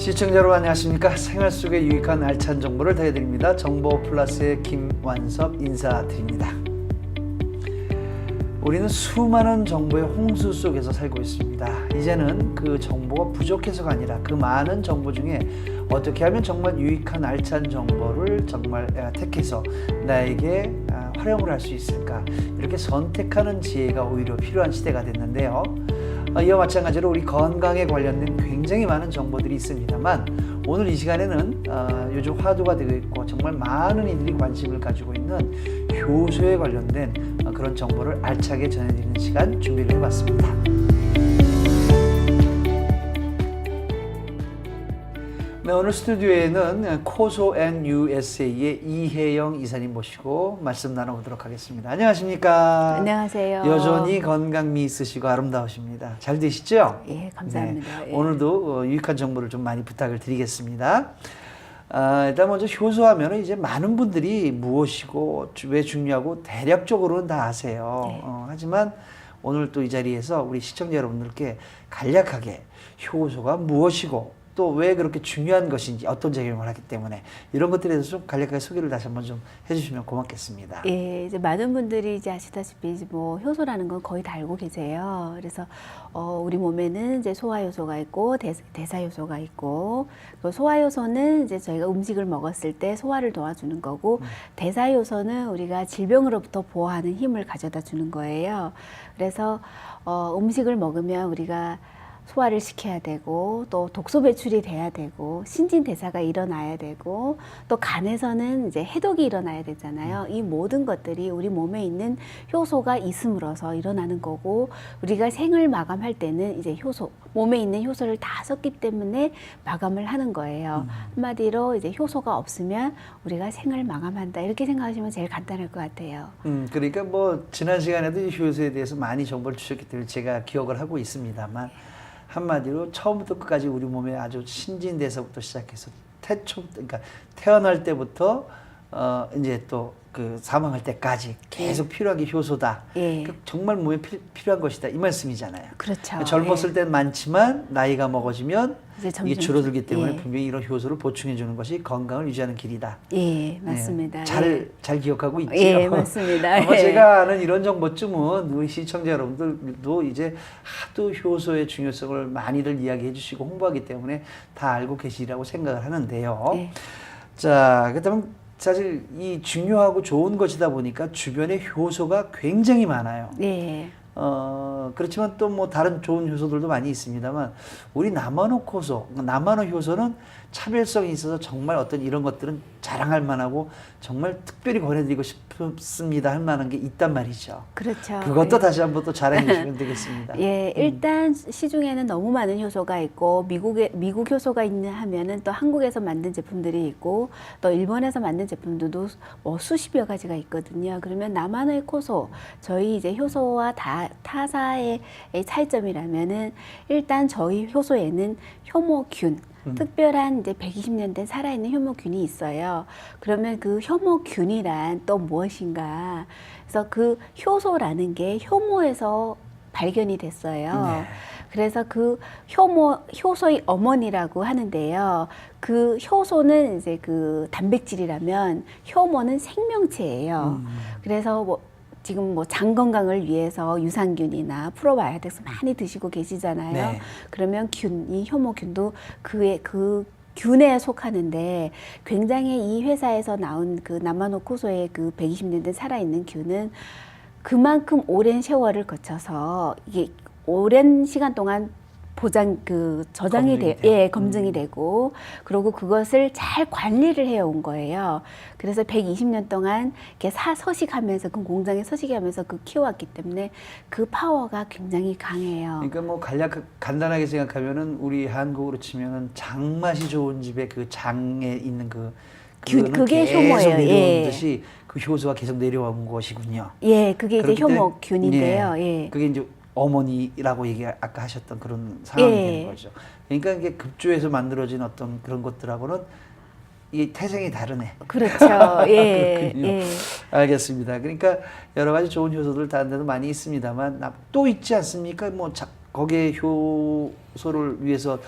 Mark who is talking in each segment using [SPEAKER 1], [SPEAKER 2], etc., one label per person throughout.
[SPEAKER 1] 시청자 여러분 안녕하십니까. 생활 속의 유익한 알찬 정보를 더해드립니다. 정보 플러스의 김완섭 인사드립니다. 우리는 수많은 정보의 홍수 속에서 살고 있습니다. 이제는 그 정보가 부족해서가 아니라 그 많은 정보 중에 어떻게 하면 정말 유익한 알찬 정보를 정말 택해서 나에게 활용을 할 수 있을까, 이렇게 선택하는 지혜가 오히려 필요한 시대가 됐는데요. 이와 마찬가지로 우리 건강에 관련된 굉장히 많은 정보들이 있습니다만, 오늘 이 시간에는 요즘 화두가 되고 있고 정말 많은 이들이 관심을 가지고 있는 효소에 관련된 그런 정보를 알차게 전해드리는 시간 준비를 해봤습니다. 네, 오늘 스튜디오에는 코소앤USA의 이혜영 이사님 모시고 말씀 나눠보도록 하겠습니다. 안녕하십니까?
[SPEAKER 2] 안녕하세요.
[SPEAKER 1] 여전히 건강미 있으시고 아름다우십니다. 잘 되시죠?
[SPEAKER 2] 예, 감사합니다.
[SPEAKER 1] 네,
[SPEAKER 2] 예.
[SPEAKER 1] 오늘도 유익한 정보를 좀 많이 부탁을 드리겠습니다. 일단 먼저 효소하면 이제 많은 분들이 무엇이고 왜 중요하고 대략적으로는 다 아세요.
[SPEAKER 2] 네.
[SPEAKER 1] 하지만 오늘 또 이 자리에서 우리 시청자 여러분들께 간략하게 효소가 무엇이고 또 왜 그렇게 중요한 것인지, 어떤 작용을 하기 때문에, 이런 것들에 대해서 좀 간략하게 소개를 다시 한번 좀 해주시면 고맙겠습니다.
[SPEAKER 2] 예, 이제 많은 분들이 이제 아시다시피 이제 뭐 효소라는 건 거의 다 알고 계세요. 그래서 우리 몸에는 이제 소화 효소가 있고 대사 효소가 있고, 그 소화 효소는 이제 저희가 음식을 먹었을 때 소화를 도와주는 거고, 대사 효소는 우리가 질병으로부터 보호하는 힘을 가져다 주는 거예요. 그래서 음식을 먹으면 우리가 소화를 시켜야 되고, 또 독소 배출이 돼야 되고, 신진대사가 일어나야 되고, 또 간에서는 이제 해독이 일어나야 되잖아요. 이 모든 것들이 우리 몸에 있는 효소가 있음으로써 일어나는 거고, 우리가 생을 마감할 때는 이제 효소, 몸에 있는 효소를 다 썼기 때문에 마감을 하는 거예요. 한마디로 이제 효소가 없으면 우리가 생을 마감한다, 이렇게 생각하시면 제일 간단할 것 같아요.
[SPEAKER 1] 그러니까 뭐 지난 시간에도 이 효소에 대해서 많이 정보를 주셨기 때문에 제가 기억을 하고 있습니다만, 한마디로 처음부터 끝까지 우리 몸에 아주 신진대사부터 시작해서 그러니까 태어날 때부터 이제 또 그 사망할 때까지 계속 필요한 게 효소다.
[SPEAKER 2] 예.
[SPEAKER 1] 정말 몸에 필요한 것이다, 이 말씀이잖아요.
[SPEAKER 2] 그렇죠.
[SPEAKER 1] 젊었을 땐 많지만 나이가 먹어지면
[SPEAKER 2] 이제
[SPEAKER 1] 이게 줄어들기 때문에
[SPEAKER 2] 예.
[SPEAKER 1] 분명히 이런 효소를 보충해 주는 것이 건강을 유지하는 길이다.
[SPEAKER 2] 예, 맞습니다.
[SPEAKER 1] 잘 기억하고 있죠.
[SPEAKER 2] 예, 맞습니다.
[SPEAKER 1] 아마
[SPEAKER 2] 예.
[SPEAKER 1] 제가 아는 이런 정보쯤은 우리 시청자 여러분들도 이제 하도 효소의 중요성을 많이들 이야기해 주시고 홍보하기 때문에 다 알고 계시리라고 생각을 하는데요.
[SPEAKER 2] 예.
[SPEAKER 1] 자, 그렇다면 사실 이 중요하고 좋은 것이다 보니까 주변에 효소가 굉장히 많아요.
[SPEAKER 2] 예.
[SPEAKER 1] 그렇지만 또 뭐 다른 좋은 효소들도 많이 있습니다만, 우리 나만호 효소는 차별성이 있어서 정말 어떤 이런 것들은 자랑할 만하고 정말 특별히 권해드리고 싶습니다 할 만한 게 있단 말이죠.
[SPEAKER 2] 그렇죠.
[SPEAKER 1] 그것도
[SPEAKER 2] 예.
[SPEAKER 1] 다시 한번 또 자랑해 주시면 되겠습니다.
[SPEAKER 2] 예, 일단 시중에는 너무 많은 효소가 있고, 미국 효소가 있냐 하면은 또 한국에서 만든 제품들이 있고, 또 일본에서 만든 제품들도 뭐 수십여 가지가 있거든요. 그러면 나만의 효소, 저희 이제 효소와 타사의 차이점이라면은, 일단 저희 효소에는 효모균, 특별한 이제 120년 된 살아있는 효모균이 있어요. 그러면 그 효모균이란 또 무엇인가? 그래서 그 효소라는 게 효모에서 발견이 됐어요.
[SPEAKER 1] 네.
[SPEAKER 2] 그래서 그 효소의 어머니라고 하는데요. 그 효소는 이제 그 단백질이라면 효모는 생명체예요. 그래서 뭐 지금 뭐 장 건강을 위해서 유산균이나 프로바이오틱스 많이 드시고 계시잖아요.
[SPEAKER 1] 네.
[SPEAKER 2] 그러면 이 효모균도 그 균에 속하는데, 굉장히 이 회사에서 나온 그 나마노코소의 그 120년 된 살아있는 균은 그만큼 오랜 세월을 거쳐서 이게 오랜 시간 동안 검증이 되고, 그리고 그것을 잘 관리를 해온 거예요. 그래서 120년 동안 이렇게 서식하면서, 그 공장에 서식하면서 키워왔기 때문에 그 파워가 굉장히 강해요.
[SPEAKER 1] 그러니까 뭐 간단하게 생각하면은 우리 한국으로 치면은 장맛이 좋은 집에 그 장에 있는
[SPEAKER 2] 그게
[SPEAKER 1] 계속
[SPEAKER 2] 효모예요.
[SPEAKER 1] 내려오는
[SPEAKER 2] 예.
[SPEAKER 1] 듯이 그 효소가 계속 내려온 것이군요.
[SPEAKER 2] 예, 그게 이제
[SPEAKER 1] 그렇기 때문에
[SPEAKER 2] 효모균인데요. 예.
[SPEAKER 1] 그게 이제 어머니라고 아까 하셨던 그런 상황이 되는 거죠. 그러니까 이게 급조해서 만들어진 어떤 그런 것들하고는 이 태생이 다르네.
[SPEAKER 2] 그렇죠. 예.
[SPEAKER 1] 그렇군요.
[SPEAKER 2] 예.
[SPEAKER 1] 알겠습니다. 그러니까 여러 가지 좋은 효소들 다른 데도 많이 있습니다만 또 있지 않습니까? 뭐 거기에 효소를 위해서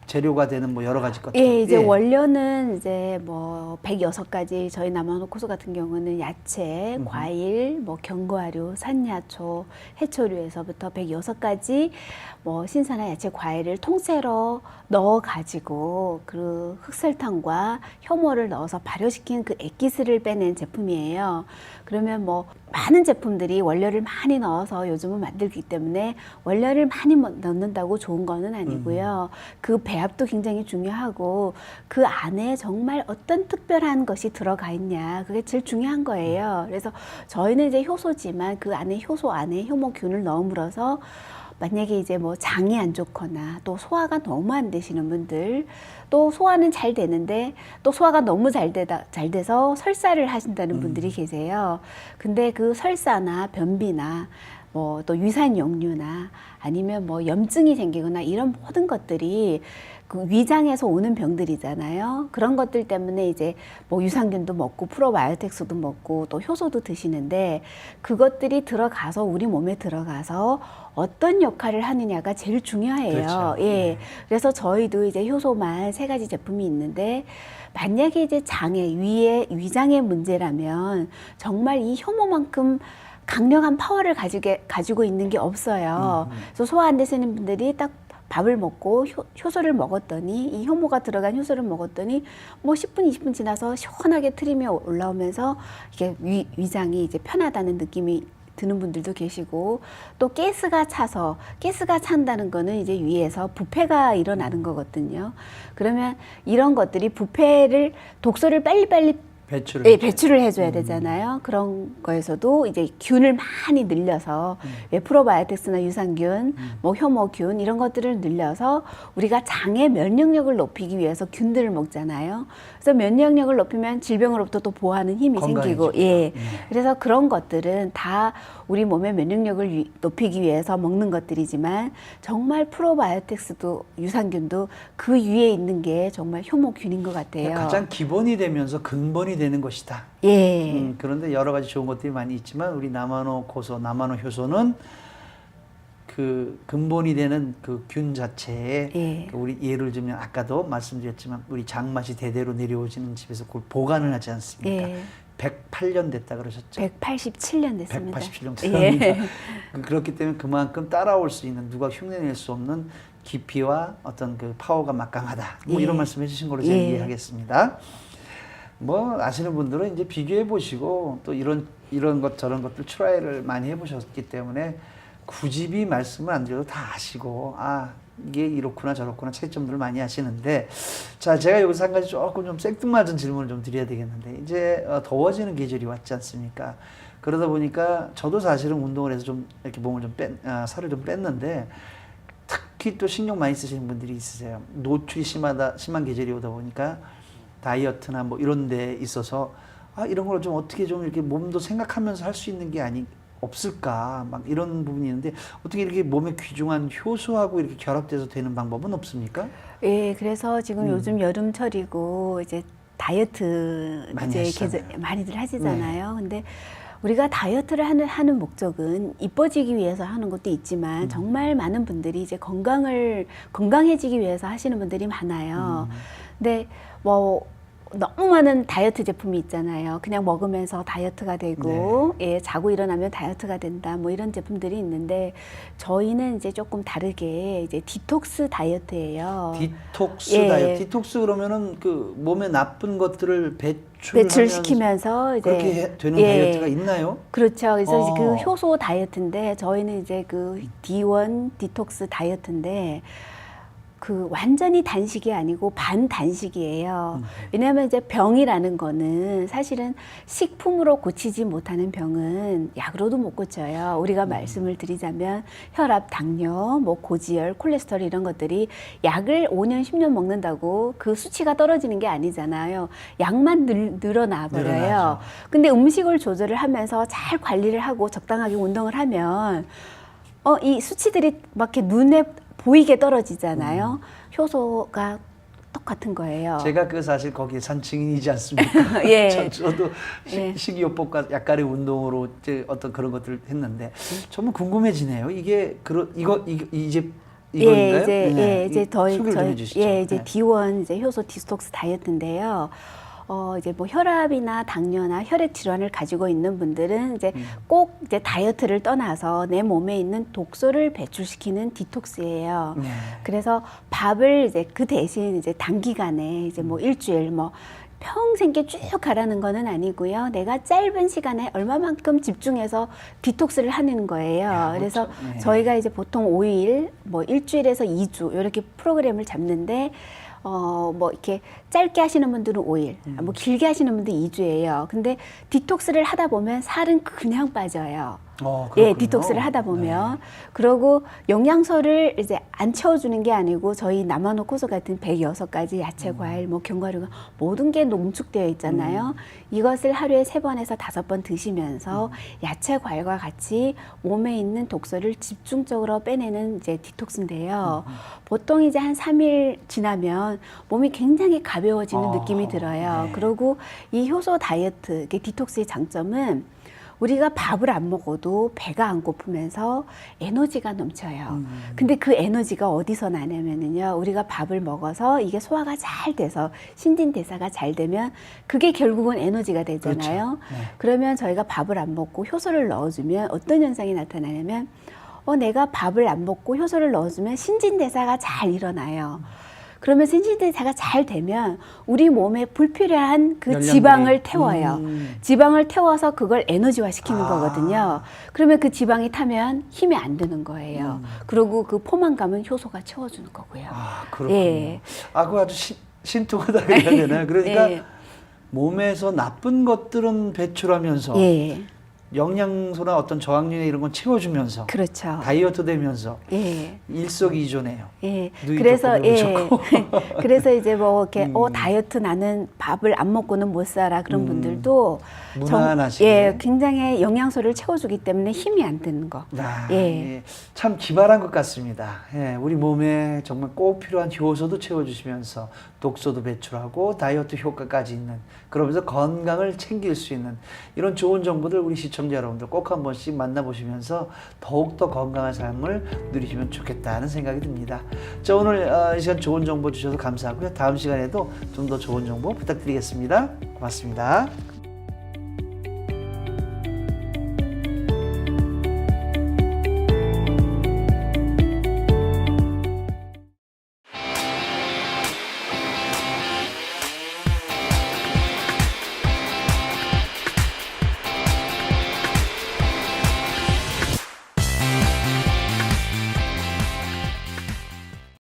[SPEAKER 1] 재료가 되는 뭐 여러 가지 것들.
[SPEAKER 2] 예, 이제 원료는 이제 뭐 106가지 저희 남한호코소 같은 경우는 야채, 과일, 뭐 견과류, 산야초, 해초류에서부터 106가지 뭐 신선한 야채, 과일을 통째로 넣어 가지고 그 흑설탕과 효모를 넣어서 발효시킨 그 액기스를 빼낸 제품이에요. 그러면 뭐 많은 제품들이 원료를 많이 넣어서 요즘은 만들기 때문에 원료를 많이 넣는다고 좋은 거는 아니고요. 그 배합도 굉장히 중요하고 그 안에 정말 어떤 특별한 것이 들어가 있냐, 그게 제일 중요한 거예요. 그래서 저희는 이제 효소지만 그 안에 효소 안에 효모균을 넣음으로써 만약에 이제 뭐 장이 안 좋거나 또 소화가 너무 안 되시는 분들, 또 소화는 잘 되는데 또 소화가 너무 잘 돼서 설사를 하신다는 분들이 계세요. 근데 그 설사나 변비나 뭐 또 유산용류나 아니면 뭐 염증이 생기거나 이런 모든 것들이 그 위장에서 오는 병들이잖아요. 그런 것들 때문에 이제 뭐 유산균도 먹고 프로바이오틱스도 먹고 또 효소도 드시는데 그것들이 들어가서 우리 몸에 들어가서 어떤 역할을 하느냐가 제일 중요해요.
[SPEAKER 1] 그렇죠.
[SPEAKER 2] 예.
[SPEAKER 1] 네.
[SPEAKER 2] 그래서 저희도 이제 효소만 3가지 제품이 있는데 만약에 이제 위장의 문제라면 정말 이 효모만큼 강력한 파워를 가지고 있는 게 없어요. 그래서 소화 안 되시는 분들이 딱 밥을 먹고 효소를 먹었더니 이 효모가 들어간 효소를 먹었더니 뭐 10분, 20분 지나서 시원하게 트림이 올라오면서 이게 위장이 이제 편하다는 느낌이 드는 분들도 계시고 또 가스가 찬다는 거는 이제 위에서 부패가 일어나는 거거든요. 그러면 이런 것들이 독소를 빨리빨리 배출을 해줘야 되잖아요. 그런 거에서도 이제 균을 많이 늘려서 왜 프로바이오틱스나 유산균, 뭐 효모균 이런 것들을 늘려서 우리가 장의 면역력을 높이기 위해서 균들을 먹잖아요. 그래서 면역력을 높이면 질병으로부터 또 보호하는 힘이 생기고, 예. 그래서 그런 것들은 다 우리 몸의 면역력을 높이기 위해서 먹는 것들이지만 정말 프로바이오틱스도 유산균도 그 위에 있는 게 정말 효모균인 것 같아요.
[SPEAKER 1] 가장 기본이 되면서 근본이 되는 것이다.
[SPEAKER 2] 예.
[SPEAKER 1] 그런데 여러 가지 좋은 것들이 많이 있지만 우리 남한호코소, 남한호효소는 그 근본이 되는 그 균 자체에
[SPEAKER 2] 예.
[SPEAKER 1] 우리 예를 들면 아까도 말씀드렸지만 우리 장맛이 대대로 내려오지는 집에서 그걸 보관을 하지 않습니까?
[SPEAKER 2] 예.
[SPEAKER 1] 108년 됐다 그러셨죠?
[SPEAKER 2] 187년 됐습니다.
[SPEAKER 1] 187년 됐습니다.
[SPEAKER 2] 예.
[SPEAKER 1] 그렇기 때문에 그만큼 따라올 수 있는 누가 흉내낼 수 없는 깊이와 어떤 그 파워가 막강하다. 뭐
[SPEAKER 2] 예.
[SPEAKER 1] 이런 말씀 해주신 걸로 제가
[SPEAKER 2] 예.
[SPEAKER 1] 이해하겠습니다. 뭐 아시는 분들은 이제 비교해 보시고 또 이런 것 저런 것들 트라이를 많이 해보셨기 때문에 굳이 말씀을 안 드려도 다 아시고 이게 이렇구나 저렇구나 차이점들을 많이 하시는데 자 제가 여기서 한 가지 조금 좀 생뚱맞은 질문을 좀 드려야 되겠는데 이제 더워지는 계절이 왔지 않습니까? 그러다 보니까 저도 사실은 운동을 해서 좀 이렇게 몸을 좀 살을 좀 뺐는데 특히 또 신경 많이 쓰시는 분들이 있으세요. 노출이 심한 계절이 오다 보니까 다이어트나 뭐 이런 데 있어서 이런 걸 좀 어떻게 좀 이렇게 몸도 생각하면서 할 수 있는 게 없을까 막 이런 부분이 있는데 어떻게 이렇게 몸에 귀중한 효소하고 이렇게 결합돼서 되는 방법은 없습니까?
[SPEAKER 2] 예, 그래서 지금 요즘 여름철이고 이제 다이어트
[SPEAKER 1] 많이
[SPEAKER 2] 이제 많이들 하시잖아요. 근데 우리가 다이어트를 하는 목적은 이뻐지기 위해서 하는 것도 있지만 정말 많은 분들이 이제 건강해지기 위해서 하시는 분들이 많아요. 근데 뭐 너무 많은 다이어트 제품이 있잖아요. 그냥 먹으면서 다이어트가 되고, 예, 자고 일어나면 다이어트가 된다. 뭐 이런 제품들이 있는데, 저희는 이제 조금 다르게 이제 디톡스 다이어트예요.
[SPEAKER 1] 디톡스
[SPEAKER 2] 예.
[SPEAKER 1] 다이어트. 디톡스 그러면은 그 몸에 나쁜 것들을
[SPEAKER 2] 배출시키면서 이제
[SPEAKER 1] 그렇게 되는 다이어트가 있나요?
[SPEAKER 2] 그렇죠. 그래서 이제 그 효소 다이어트인데, 저희는 이제 그 D1 디톡스 다이어트인데, 그 완전히 단식이 아니고 반단식이에요. 왜냐하면 이제 병이라는 거는 사실은 식품으로 고치지 못하는 병은 약으로도 못 고쳐요. 우리가 말씀을 드리자면 혈압, 당뇨, 뭐 고지혈, 콜레스테롤 이런 것들이 약을 5년, 10년 먹는다고 그 수치가 떨어지는 게 아니잖아요. 약만 늘어나 버려요.
[SPEAKER 1] 늘어나죠.
[SPEAKER 2] 근데 음식을 조절을 하면서 잘 관리를 하고 적당하게 운동을 하면 이 수치들이 막 이렇게 눈에 보이게 떨어지잖아요. 효소가 똑같은 거예요.
[SPEAKER 1] 제가 그 사실 거기에 산 증인이지 않습니까?
[SPEAKER 2] 예.
[SPEAKER 1] 저도
[SPEAKER 2] 예.
[SPEAKER 1] 식이요법과 약간의 운동으로 이제 어떤 그런 것들을 했는데 정말 궁금해지네요. 이게 이제 이거인가요?
[SPEAKER 2] 이제
[SPEAKER 1] 소개를 좀 해주시죠.
[SPEAKER 2] 이제 D1 이제 효소 디톡스 다이어트인데요. 이제 뭐 혈압이나 당뇨나 혈액 질환을 가지고 있는 분들은 이제 꼭 이제 다이어트를 떠나서 내 몸에 있는 독소를 배출시키는 디톡스예요.
[SPEAKER 1] 네.
[SPEAKER 2] 그래서 밥을 이제 그 대신 이제 단기간에 이제 뭐 일주일 뭐 평생께 쭉 가라는 거는 아니고요. 내가 짧은 시간에 얼마만큼 집중해서 디톡스를 하는 거예요.
[SPEAKER 1] 야,
[SPEAKER 2] 그래서
[SPEAKER 1] 그렇죠. 네.
[SPEAKER 2] 저희가 이제 보통 5일, 뭐 일주일에서 2주 이렇게 프로그램을 잡는데 뭐 이렇게 짧게 하시는 분들은 5일, 뭐 길게 하시는 분들은 2주예요. 근데 디톡스를 하다 보면 살은 그냥 빠져요. 예,
[SPEAKER 1] 그렇군요.
[SPEAKER 2] 디톡스를 하다 보면. 그러고 영양소를 이제 안 채워주는 게 아니고 저희 나마노코소 같은 106가지 야채, 과일, 뭐 견과류가 모든 게 농축되어 있잖아요. 이것을 하루에 3번에서 5번 드시면서 야채, 과일과 같이 몸에 있는 독소를 집중적으로 빼내는 이제 디톡스인데요. 보통 이제 한 3일 지나면 몸이 굉장히 가벼워지는 느낌이 들어요.
[SPEAKER 1] 네.
[SPEAKER 2] 그리고 이 효소 다이어트, 이게 디톡스의 장점은 우리가 밥을 안 먹어도 배가 안 고프면서 에너지가 넘쳐요. 근데 그 에너지가 어디서 나냐면요. 우리가 밥을 먹어서 이게 소화가 잘 돼서 신진대사가 잘 되면 그게 결국은 에너지가 되잖아요.
[SPEAKER 1] 그렇죠. 네.
[SPEAKER 2] 그러면 저희가 밥을 안 먹고 효소를 넣어주면 어떤 현상이 나타나냐면 내가 밥을 안 먹고 효소를 넣어주면 신진대사가 잘 일어나요. 그러면 신진대사가 잘 되면 우리 몸에 불필요한 그
[SPEAKER 1] 열량들이.
[SPEAKER 2] 지방을 태워요. 지방을 태워서 그걸 에너지화 시키는 거거든요. 그러면 그 지방이 타면 힘이 안 드는 거예요. 그리고 그 포만감은 효소가 채워주는 거고요.
[SPEAKER 1] 그렇군요.
[SPEAKER 2] 예.
[SPEAKER 1] 그거 아주 신통하다 해야 되나요? 그러니까
[SPEAKER 2] 예.
[SPEAKER 1] 몸에서 나쁜 것들은 배출하면서
[SPEAKER 2] 예.
[SPEAKER 1] 영양소나 어떤 저항력이나 이런 건 채워주면서
[SPEAKER 2] 그렇죠.
[SPEAKER 1] 다이어트 되면서
[SPEAKER 2] 예.
[SPEAKER 1] 일석이조네요.
[SPEAKER 2] 예.
[SPEAKER 1] 누이도
[SPEAKER 2] 그래서
[SPEAKER 1] 보고 좋고.
[SPEAKER 2] 그래서 이제 뭐 이렇게 다이어트 나는 밥을 안 먹고는 못 살아 그런 분들도
[SPEAKER 1] 무난하시게.
[SPEAKER 2] 굉장히 영양소를 채워주기 때문에 힘이 안 드는 거.
[SPEAKER 1] 예. 참 기발한 것 같습니다. 예, 우리 몸에 정말 꼭 필요한 효소도 채워주시면서 독소도 배출하고 다이어트 효과까지 있는, 그러면서 건강을 챙길 수 있는 이런 좋은 정보들 우리 시청자 여러분들 꼭 한 번씩 만나보시면서 더욱더 건강한 삶을 누리시면 좋겠다는 생각이 듭니다. 자, 오늘 이 시간 좋은 정보 주셔서 감사하고요. 다음 시간에도 좀 더 좋은 정보 부탁드리겠습니다. 고맙습니다.